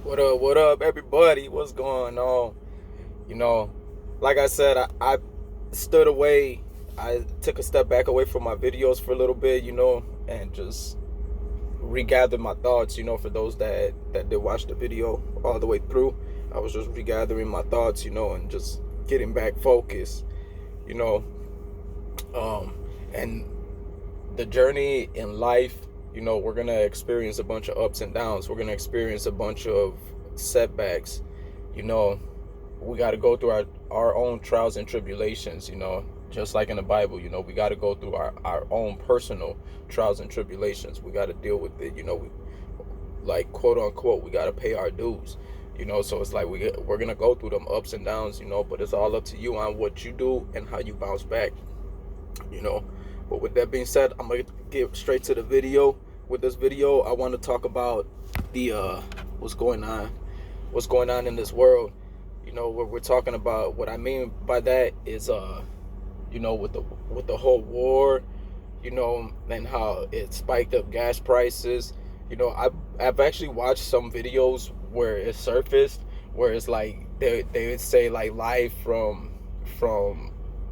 What up, everybody? What's going on? You know, like I said, I stood away. I took a step back away from my videos for a little bit, and just regathered my thoughts, for those that did watch the video all the way through. I was just regathering my thoughts, and just getting back focused, you know. And the journey in life, we're gonna experience a bunch of ups and downs. We're gonna experience a bunch of setbacks. You know, we got to go through our own trials and tribulations. Just like in the Bible. We got to go through our own personal trials and tribulations. We got to deal with it. We, like, quote unquote, we got to pay our dues. So it's like we're gonna go through them ups and downs. But it's all up to you on what you do and how you bounce back. But with that being said, I'm gonna get straight to the video. With this video, I want to talk about the what's going on in this world. We're talking about, what I mean by that is with the whole war, and how it spiked up gas prices. I've actually watched some videos where it surfaced, where it's like they would say, like, live from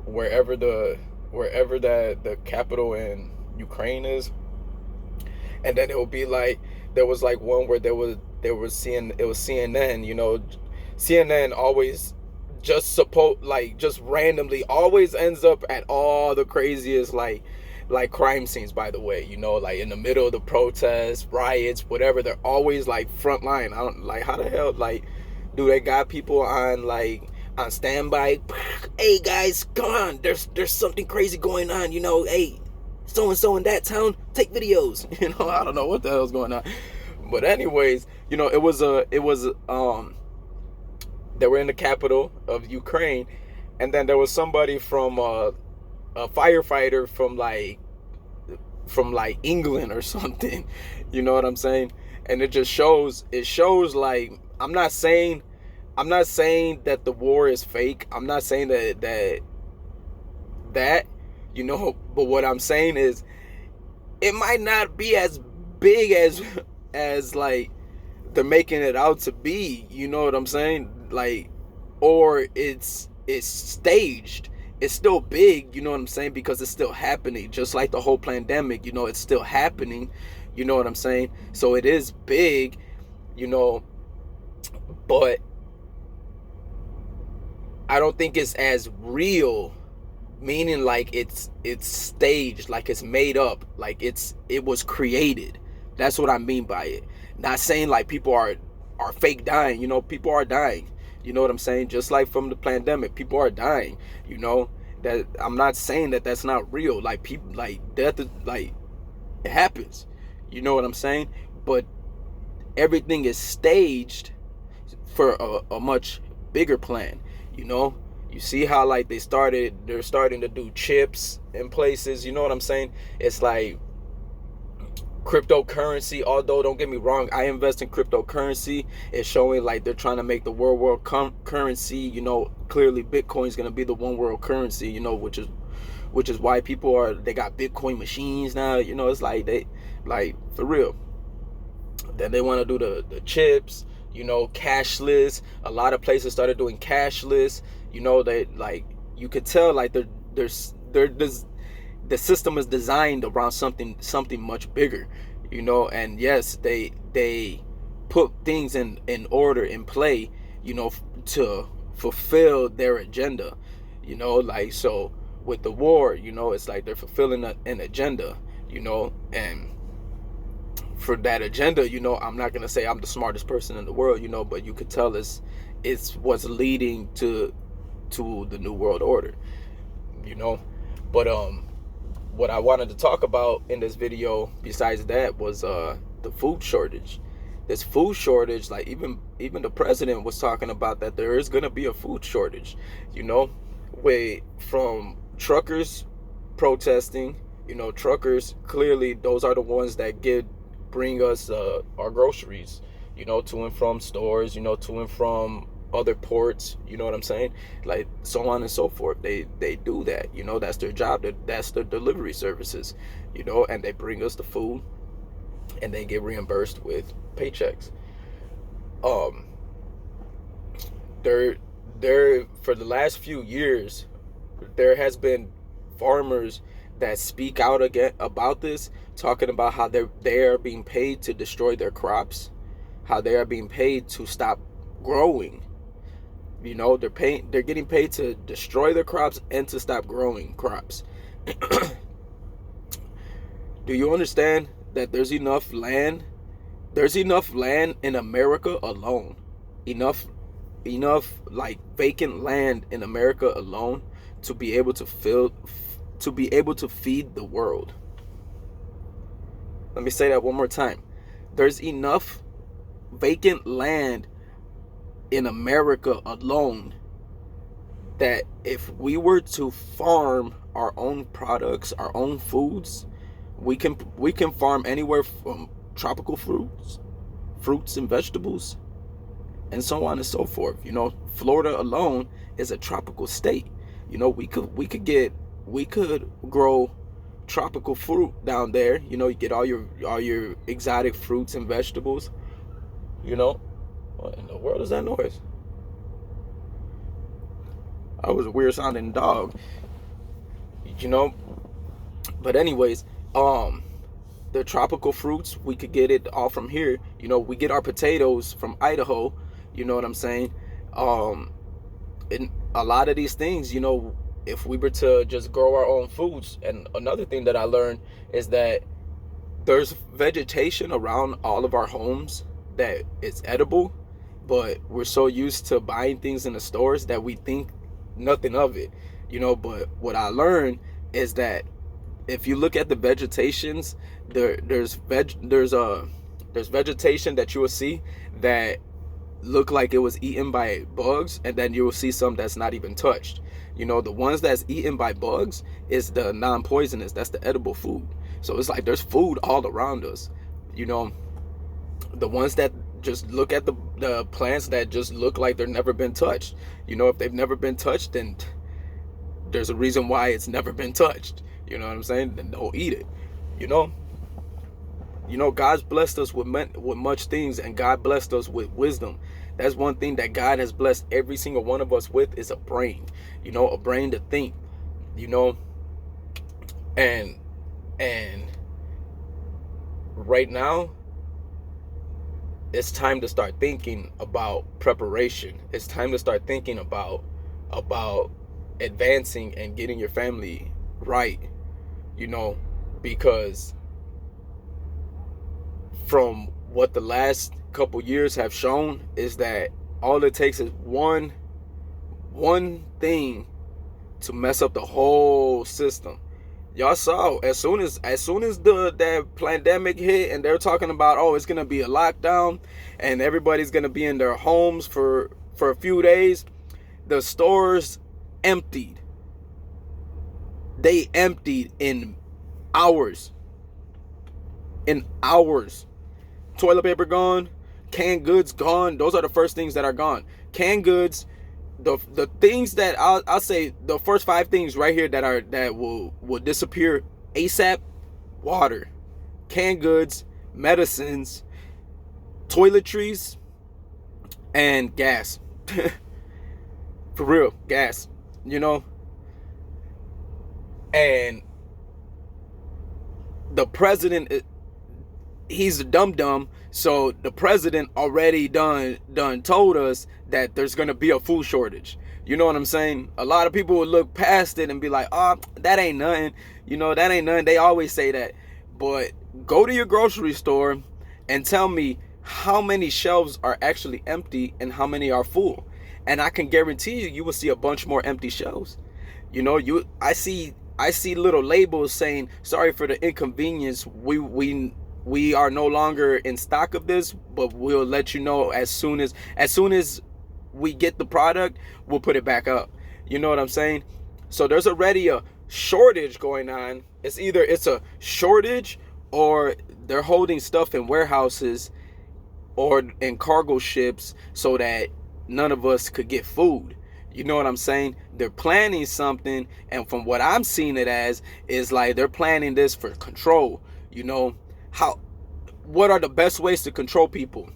wherever the capital in Ukraine is, and then it would be like, there was like one where it was CNN. CNN always just randomly always ends up at all the craziest, like crime scenes, by the way. Like in the middle of the protests, riots, whatever. They're always like front line. I don't, like, how the hell, like, do they got people on standby? Hey guys, come on, there's something crazy going on. Hey, so and so in that town, take videos. I don't know what the hell's going on. But anyways, it was they were in the capital of Ukraine, and then there was somebody from a firefighter from England or something. You know what I'm saying? And it shows like, I'm not saying that the war is fake. I'm not saying that but what I'm saying is, it might not be as big as like they're making it out to be. You know what I'm saying? Like, or it's staged. It's still big, you know what I'm saying? Because it's still happening. Just like the whole pandemic, it's still happening. You know what I'm saying? So it is big, but I don't think it's as real, meaning like it's staged, like it's made up, like it was created. That's what I mean by it. Not saying like people are fake dying. People are dying. You know what I'm saying? Just like from the pandemic, people are dying. That I'm not saying that that's not real. Like, people, like, death is, like, it happens. You know what I'm saying? But everything is staged for a much bigger plan. You see how, like, they're starting to do chips in places. You know what I'm saying? It's like cryptocurrency. Although, don't get me wrong, I invest in cryptocurrency. It's showing like they're trying to make the world currency. Clearly Bitcoin's gonna be the one world currency. Which is why they got Bitcoin machines now. It's like, they, like, for real. Then they want to do the chips. Cashless. A lot of places started doing cashless. They, like, you could tell, like, there's the system is designed around something much bigger. And yes, they put things in order, in play, to fulfill their agenda. Like, so with the war, it's like they're fulfilling an agenda. And for that agenda, I'm not gonna say I'm the smartest person in the world, but you could tell it's what's leading to the new world order. But what I wanted to talk about in this video, besides that, was the food shortage. This food shortage, like, even the president was talking about that there is gonna be a food shortage. From truckers protesting. Truckers, clearly those are the ones that bring us our groceries, to and from stores, to and from other ports. You know what I'm saying? Like, so on and so forth. They do that. That's their job. That's their delivery services. And they bring us the food, and they get reimbursed with paychecks. um there there for the last few years there has been farmers that speak out again about this, talking about how they are being paid to destroy their crops, how they are being paid to stop growing. They're getting paid to destroy their crops and to stop growing crops. Do you understand that there's enough land? There's enough land in America alone. Enough like vacant land in America alone to be able to feed the world. Let me say that one more time. There's enough vacant land in America alone that if we were to farm our own products, our own foods, we can farm anywhere from tropical fruits and vegetables, and so on and so forth. Florida alone is a tropical state. We could grow tropical fruit down there. You get all your exotic fruits and vegetables. What in the world is that noise? I was a weird sounding dog. But anyways, the tropical fruits, we could get it all from here. We get our potatoes from Idaho. You know what I'm saying? And a lot of these things, if we were to just grow our own foods. And another thing that I learned is that there's vegetation around all of our homes that it's edible, but we're so used to buying things in the stores that we think nothing of it. But what I learned is that if you look at the vegetations, there's vegetation that you will see that look like it was eaten by bugs, and then you will see some that's not even touched. The ones that's eaten by bugs is the non-poisonous, that's the edible food. So it's like there's food all around us. The ones that just look at the plants that just look like they've never been touched. If they've never been touched, then there's a reason why it's never been touched. You know what I'm saying? Then don't eat it. God's blessed us with much things, and God blessed us with wisdom. That's one thing that God has blessed every single one of us with, is a brain. A brain to think. And right now, it's time to start thinking about preparation. It's time to start thinking about advancing and getting your family right. Because from what the last couple years have shown is that all it takes is one thing to mess up the whole system. Y'all saw as soon as that pandemic hit, and they're talking about, oh, it's gonna be a lockdown and everybody's gonna be in their homes for a few days, the stores emptied. They emptied in hours. Toilet paper gone, canned goods gone. Those are the first things that are gone. Canned goods, the things that I'll say, the first 5 things right here that will disappear ASAP: water, canned goods, medicines, toiletries, and gas. For real, gas. And the president, he's a dum-dum, so the president already done told us that there's gonna be a food shortage. You know what I'm saying? A lot of people would look past it and be like, oh, that ain't nothing. That ain't nothing. They always say that. But go to your grocery store and tell me how many shelves are actually empty and how many are full. And I can guarantee you will see a bunch more empty shelves. I see little labels saying, sorry for the inconvenience. We are no longer in stock of this, but we'll let you know as soon as we get the product, we'll put it back up. You know what I'm saying? So there's already a shortage going on. It's either it's a shortage or they're holding stuff in warehouses or in cargo ships so that none of us could get food. You know what I'm saying? They're planning something, and from what I'm seeing it as, is like they're planning this for control. What are the best ways to control people?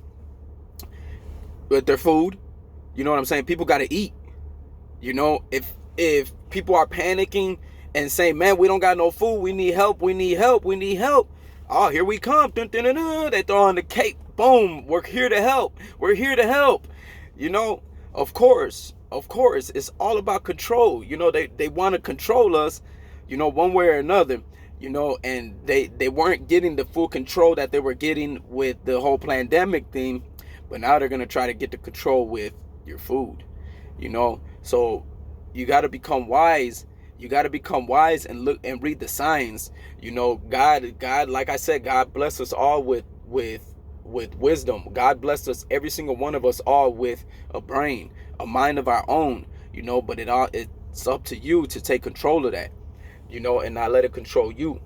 with their food. You know what I'm saying? People got to eat. You know, if people are panicking and saying, "Man, we don't got no food. We need help. We need help. We need help." Oh, here we come. Dun, dun, dun, dun. They throw on the cape. Boom. We're here to help. We're here to help. You know, of course, it's all about control. You know, they want to control us, you know, one way or another. You know, and they weren't getting the full control that they were getting with the whole pandemic thing, but now they're gonna try to get the control with your food. You know, so you got to become wise. You got to become wise and look and read the signs. You know, God, like I said, God bless us all with wisdom. God blessed us, every single one of us, all with a brain, a mind of our own. You know, but it's up to you to take control of that. You know, and not let it control you.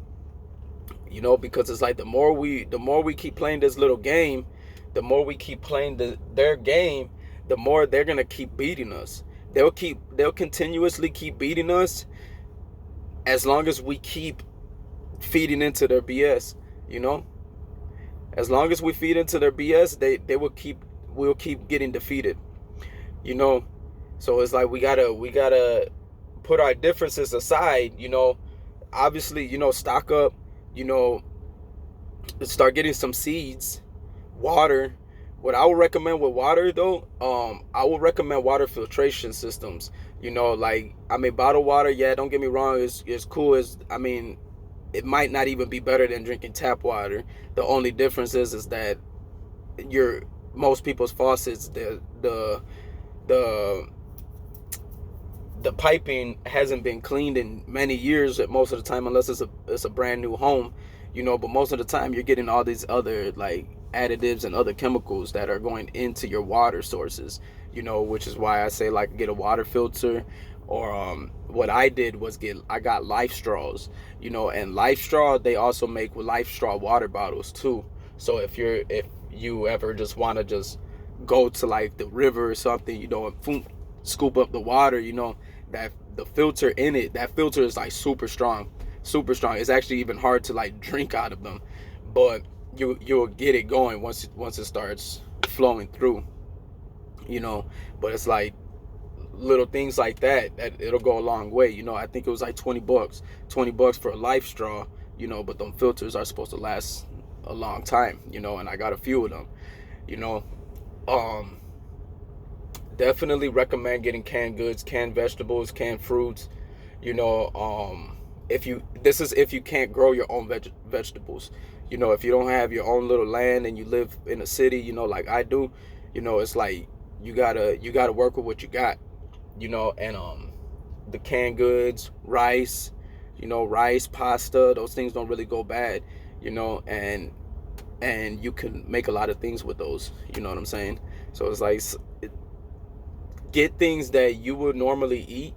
You know, because it's like the more we keep playing this little game, the more we keep playing their game, the more they're gonna keep beating us. They'll continuously keep beating us as long as we keep feeding into their BS. You know, as long as we feed into their BS, we'll keep getting defeated. You know, so it's like we gotta put our differences aside. You know, obviously, you know, stock up. You know, start getting some seeds, water. What I would recommend with water though, I would recommend water filtration systems. You know, like, I mean, bottled water, yeah, don't get me wrong, it's cool. I mean, it might not even be better than drinking tap water. The only difference is that most people's faucets, the piping hasn't been cleaned in many years most of the time, unless it's a brand new home. You know, but most of the time you're getting all these other like additives and other chemicals that are going into your water sources. You know, which is why I say, like, get a water filter. Or what I did was I got Life Straws. You know, and Life Straw, they also make with Life Straw water bottles too. So if you ever just want to just go to like the river or something, you know, and boom, scoop up the water, you know, that the filter in it, that filter is like super strong. It's actually even hard to like drink out of them, but you'll get it going once it starts flowing through. You know, but it's like little things like that it'll go a long way. You know, I think it was like $20 for a Life Straw. You know, but them filters are supposed to last a long time. You know, and I got a few of them. You know, definitely recommend getting canned goods, canned vegetables, canned fruits. You know, if you can't grow your own vegetables. You know, if you don't have your own little land and you live in a city, you know, like I do, you know, it's like you gotta work with what you got. You know, and the canned goods, rice, you know, rice, pasta, those things don't really go bad. You know, and you can make a lot of things with those. You know what I'm saying? So it's like, get things that you would normally eat.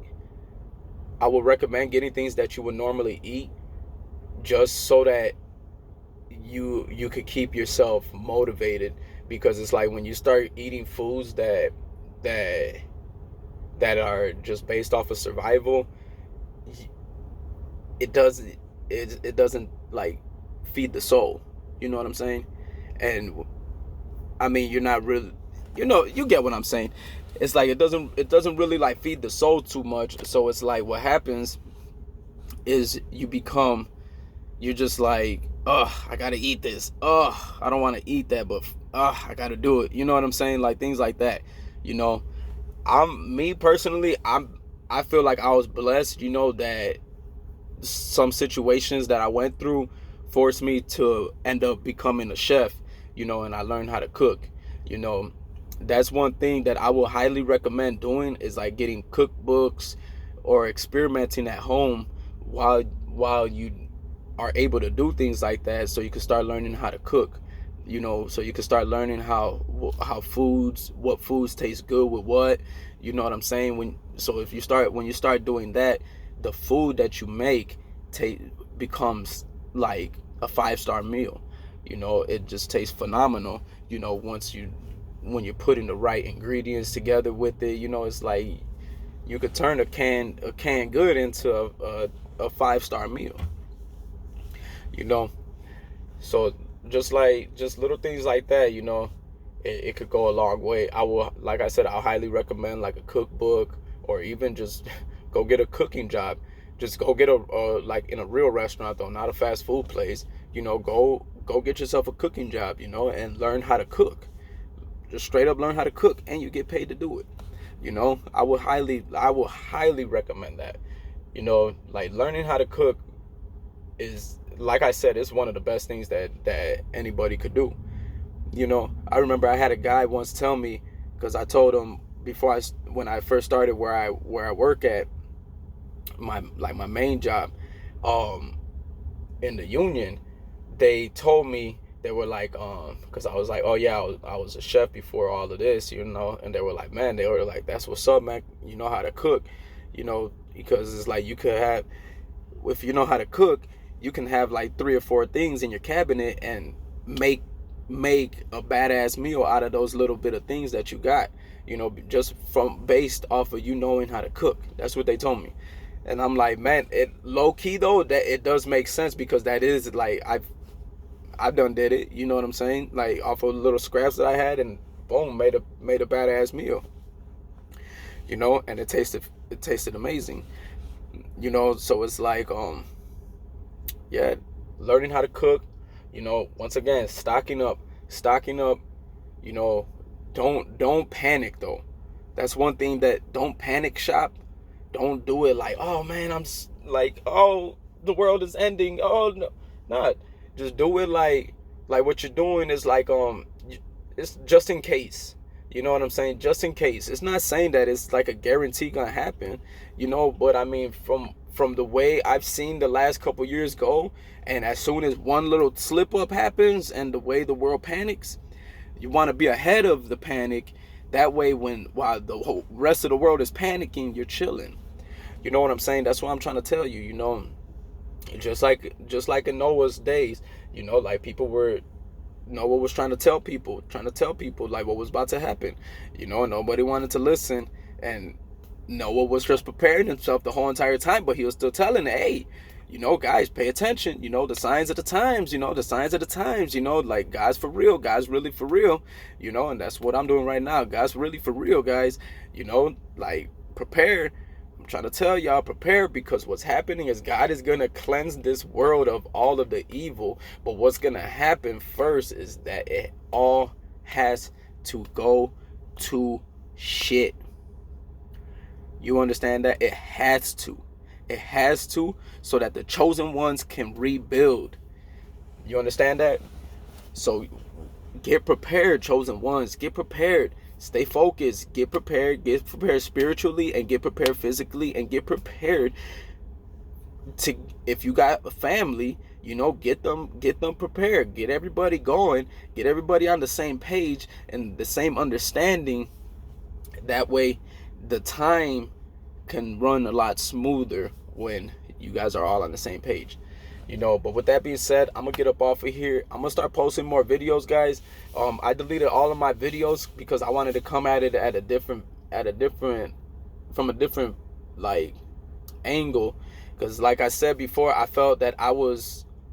I would recommend getting things that you would normally eat, just so that you could keep yourself motivated. Because it's like when you start eating foods that are just based off of survival, it doesn't like feed the soul. You know what I'm saying? And I mean, you're not really, you know, you get what I'm saying. It's like it doesn't really like feed the soul too much. So it's like what happens is you're just like, I gotta eat this. I don't want to eat that, but I gotta do it. You know what I'm saying? Like things like that. You know, me personally, I feel like I was blessed. You know, that some situations that I went through forced me to end up becoming a chef. You know, and I learned how to cook. You know, that's one thing that I will highly recommend doing, is like getting cookbooks or experimenting at home while you are able to do things like that, so you can start learning how to cook. You know, so you can start learning what foods taste good with what. You know what I'm saying? When you start doing that, the food that you make becomes like a 5-star meal. You know, it just tastes phenomenal. You know, when you're putting the right ingredients together with it, you know, it's like you could turn a canned good into a 5-star meal. You know, so just little things like that. You know, it could go a long way. I will, like I said, I'll highly recommend like a cookbook, or even just go get a cooking job. Just go get a like in a real restaurant though, not a fast food place. You know, go get yourself a cooking job, you know, and learn how to cook. Just straight up learn how to cook, and you get paid to do it. You know, I will highly recommend that. You know, like learning how to cook is, like I said, it's one of the best things that anybody could do. You know, I remember I had a guy once tell me, because I told him before when I first started where I work at, my main job, in the union, they told me, they were like, because I was like, oh yeah, I was a chef before all of this, you know, and they were like, man, they were like, that's what's up, man, you know how to cook, you know, because it's like you could have, if you know how to cook, you can have like 3 or 4 things in your cabinet and make a badass meal out of those little bit of things that you got, you know, just from based off of you knowing how to cook. That's what they told me. And I'm like, man, it low key though, that it does make sense, because that is like, I've done did it, you know what I'm saying? Like off of little scraps that I had, and boom, made a badass meal. You know, and it tasted amazing. You know, so it's like yeah, learning how to cook, you know, once again, stocking up, you know, don't panic though. That's one thing, that don't panic shop. Don't do it like, oh man, I'm like, oh, the world is ending. Oh no, not. Just do it like what you're doing is like, it's just in case. You know what I'm saying? Just in case. It's not saying that it's like a guarantee gonna happen, you know, but I mean, from the way I've seen the last couple years go, and as soon as one little slip up happens and the way the world panics, you want to be ahead of the panic. That way, while the whole rest of the world is panicking, you're chilling. You know what I'm saying? That's what I'm trying to tell you. You know, just like in Noah's days, you know, like Noah was trying to tell people like what was about to happen. You know, nobody wanted to listen, and Noah was just preparing himself the whole entire time, but he was still telling, hey, you know, guys, pay attention, you know, the signs of the times, you know, like God's for real, God's really for real, you know, and that's what I'm doing right now. God's really for real, guys, you know, like prepare. I'm trying to tell y'all, prepare, because what's happening is God is going to cleanse this world of all of the evil, but what's going to happen first is that it all has to go to shit. You understand that? It has to, so that the chosen ones can rebuild. You understand that? So get prepared, chosen ones. Get prepared. Stay focused. Get prepared spiritually, and get prepared physically, and get prepared to, if you got a family, you know, get them prepared. Get everybody going. Get everybody on the same page and the same understanding. That way the time can run a lot smoother when you guys are all on the same page, you know. But with that being said, I'm gonna get up off of here. I'm gonna start posting more videos, guys. I deleted all of my videos because I wanted to come at it from a different like angle, because like I said before, I felt that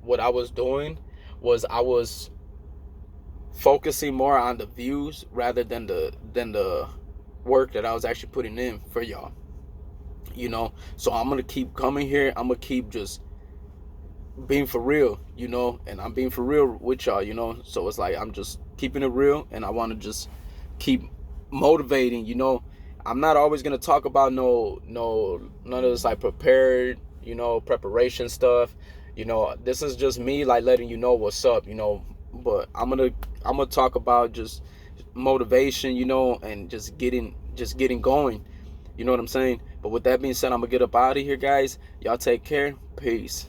what I was doing was I was focusing more on the views rather than the work that I was actually putting in for y'all, you know. So I'm gonna keep coming here. I'm gonna keep just being for real, you know, and I'm being for real with y'all, you know. So it's like I'm just keeping it real, and I want to just keep motivating, you know. I'm not always gonna talk about none of this like prepared, you know, preparation stuff, you know. This is just me like letting you know what's up, you know. But I'm gonna talk about just motivation, you know, and just getting going, you know what I'm saying. But with that being said, I'm gonna get up out of here, guys. Y'all take care. Peace.